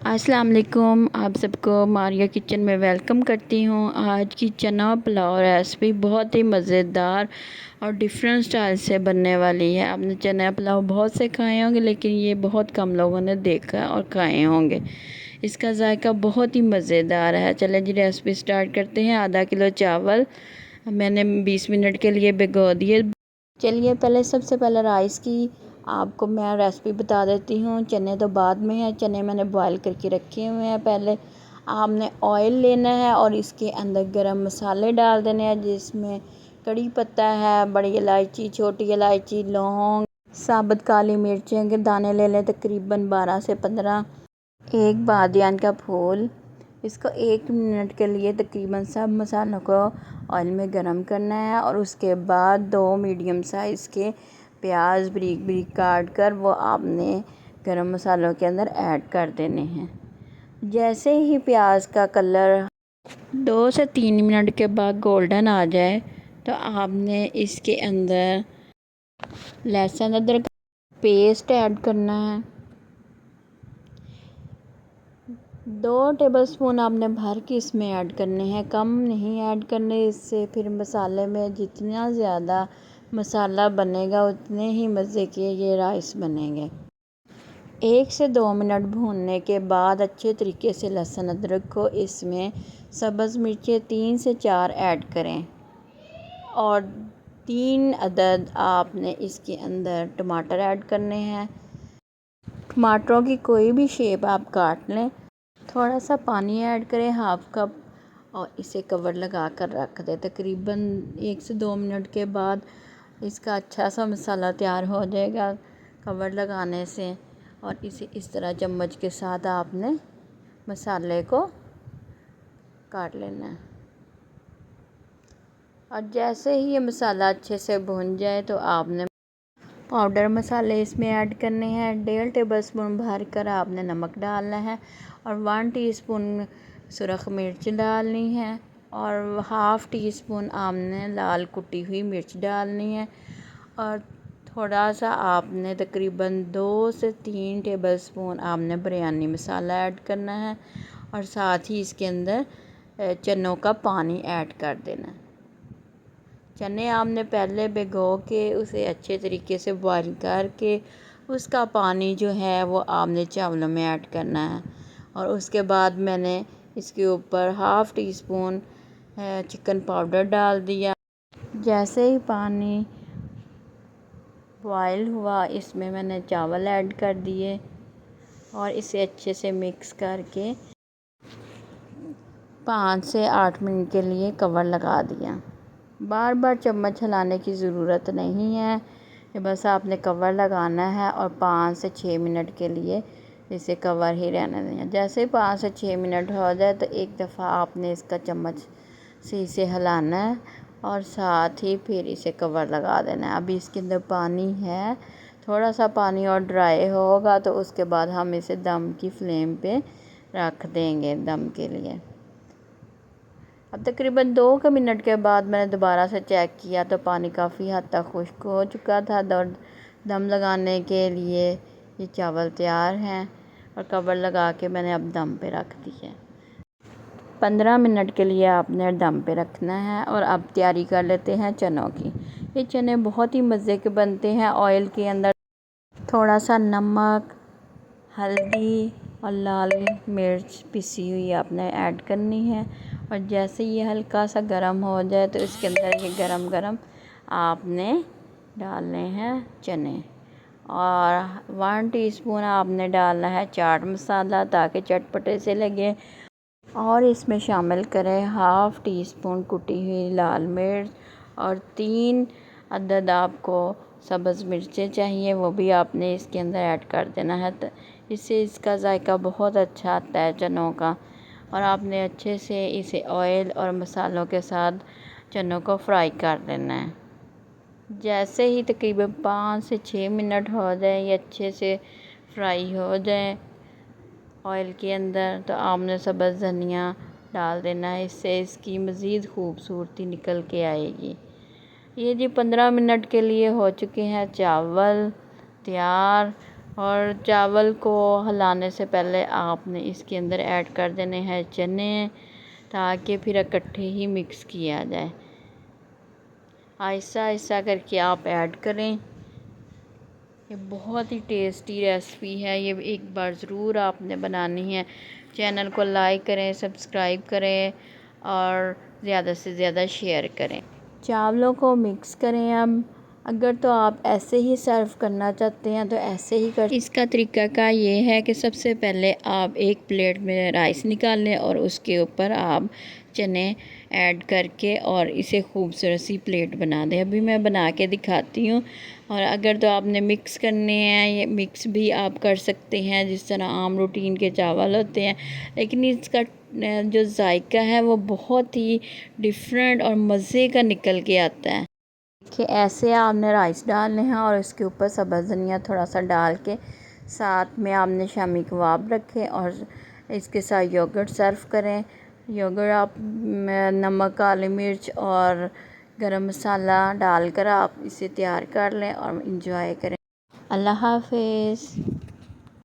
अस्सलाम वालेकुम। आप सबको मारिया किचन में वेलकम करती हूँ। आज की चना पुलाव रेसिपी बहुत ही मज़ेदार और डिफरेंट स्टाइल से बनने वाली है। आपने चना पुलाव बहुत से खाए होंगे, लेकिन ये बहुत कम लोगों ने देखा और खाए होंगे। इसका जायका बहुत ही मज़ेदार है। चलें जी, रेसिपी स्टार्ट करते हैं। आधा किलो चावल मैंने 20 मिनट के लिए भिगो दिए। चलिए सबसे पहले राइस की आपको मैं रेसिपी बता देती हूँ। चने तो बाद में है। चने मैंने बॉईल करके रखे हुए हैं। पहले आपने ऑयल लेना है और इसके अंदर गरम मसाले डाल देने हैं, जिसमें कड़ी पत्ता है, बड़ी इलायची, छोटी इलायची, लौंग, साबुत काली मिर्चें के दाने ले लें तकरीबन 12 से 15, एक बादियान का फूल। इसको 1 मिनट के लिए तकरीबन सब मसालों को ऑयल में गरम करना है और उसके बाद 2 मीडियम साइज़ के प्याज बारीक बारीक काट कर वो आपने गरम मसालों के अंदर ऐड कर देने हैं। जैसे ही प्याज का कलर 2 से 3 मिनट के बाद गोल्डन आ जाए तो आपने इसके अंदर लहसुन अदरक पेस्ट ऐड करना है। 2 टेबलस्पून आपने भर के इसमें ऐड करने हैं, कम नहीं ऐड करने। इससे फिर मसाले में जितना ज़्यादा मसाला बनेगा उतने ही मज़े के ये राइस बनेंगे। 1 से 2 मिनट भूनने के बाद अच्छे तरीके से लहसुन अदरक को इसमें सब्ज़ मिर्चें 3 से 4 ऐड करें और 3 अदद आपने इसके अंदर टमाटर ऐड करने हैं। टमाटरों की कोई भी शेप आप काट लें। थोड़ा सा पानी ऐड करें, हाफ़ कप, और इसे कवर लगा कर रख दें। तकरीबन 1 से 2 मिनट के बाद इसका अच्छा सा मसाला तैयार हो जाएगा कवर लगाने से। और इसे इस तरह चम्मच के साथ आपने मसाले को काट लेना है। और जैसे ही ये मसाला अच्छे से भुन जाए तो आपने पाउडर मसाले इसमें ऐड करने हैं। 1.5 टेबलस्पून भर कर आपने नमक डालना है और 1 टीस्पून सुरख मिर्च डालनी है और हाफ़ टी स्पून आपने लाल कुटी हुई मिर्च डालनी है। और थोड़ा सा आपने तकरीबन 2 से 3 टेबलस्पून आपने बिरयानी मसाला ऐड करना है और साथ ही इसके अंदर चनों का पानी ऐड कर देना है। चने आपने पहले भिगो के उसे अच्छे तरीके से बॉईल करके उसका पानी जो है वो आपने चावलों में ऐड करना है। और उसके बाद मैंने इसके ऊपर half tea spoon chicken powder डाल दिया। जैसे ही पानी बॉईल हुआ इसमें मैंने चावल ऐड कर दिए और इसे अच्छे से मिक्स करके 5 से 8 मिनट के लिए कवर लगा दिया। बार बार चम्मच हिलाने की ज़रूरत नहीं है, ये बस आपने कवर लगाना है और 5 से 6 मिनट के लिए इसे कवर ही रहने देना। जैसे 5 से 6 मिनट हो जाए तो एक दफ़ा आपने इसका चम्मच से इसे हिलाना है और साथ ही फिर इसे कवर लगा देना है। अभी इसके अंदर पानी है, थोड़ा सा पानी और ड्राई होगा तो उसके बाद हम इसे दम की फ्लेम पे रख देंगे दम के लिए। अब तकरीबन 2 मिनट के बाद मैंने दोबारा से चेक किया तो पानी काफ़ी हद तक खुश्क हो चुका था। दम लगाने के लिए ये चावल तैयार हैं और कवर लगा के मैंने अब दम पे रख दी है। 15 मिनट के लिए आपने दम पे रखना है। और अब तैयारी कर लेते हैं चनों की। ये चने बहुत ही मज़े के बनते हैं। ऑयल के अंदर थोड़ा सा नमक, हल्दी और लाल मिर्च पिसी हुई आपने ऐड करनी है। और जैसे ये हल्का सा गर्म हो जाए तो इसके अंदर ये गरम गरम आपने डालने हैं चने। और 1 टीस्पून आपने डालना है चाट मसाला ताकि चटपटे से लगे। और इसमें शामिल करें हाफ़ टी स्पून कुटी हुई लाल मिर्च और 3 अदद आपको सब्ज़ मिर्चें चाहिए, वो भी आपने इसके अंदर ऐड कर देना है। तो इससे इसका जायका बहुत अच्छा आता है चनों का। और आपने अच्छे से इसे ऑयल और मसालों के साथ चनों को फ्राई कर देना है। जैसे ही तकरीबन 5 से 6 मिनट हो जाए, ये अच्छे से फ्राई हो जाए ऑयल के अंदर, तो आपने सब्ज़ धनिया डाल देना है। इससे इसकी मज़ीद खूबसूरती निकल के आएगी। ये जी 15 मिनट के लिए हो चुके हैं चावल तैयार और चावल को हिलाने से पहले आपने इसके अंदर ऐड कर देने हैं चने, ताकि फिर इकट्ठे ही मिक्स किया जाए। आहिस्ता आहिस्ता करके आप ऐड करें। ये बहुत ही टेस्टी रेसिपी है, ये एक बार ज़रूर आपने बनानी है। चैनल को लाइक करें, सब्सक्राइब करें और ज़्यादा से ज़्यादा शेयर करें। चावलों को मिक्स करें। अब अगर तो आप ऐसे ही सर्व करना चाहते हैं तो ऐसे ही कर। इसका तरीका का ये है कि सबसे पहले आप एक प्लेट में राइस निकाल लें और उसके ऊपर आप चने ऐड करके और इसे खूबसूरत सी प्लेट बना दें। अभी मैं बना के दिखाती हूँ। और अगर तो आपने मिक्स करने हैं, ये मिक्स भी आप कर सकते हैं जिस तरह आम रूटीन के चावल होते हैं, लेकिन इसका जो जायका है वो बहुत ही डिफरेंट और मज़े का निकल के आता है। कि ऐसे आपने राइस डालने हैं और इसके ऊपर सब्ज़ धनिया थोड़ा सा डाल के साथ में आपने शामी कबाब रखे और इसके साथ योगर्ट सर्व करें। योगर्ट आप नमक, काली मिर्च और गरम मसाला डालकर आप इसे तैयार कर लें और इंजॉय करें। अल्लाह हाफ़िज़।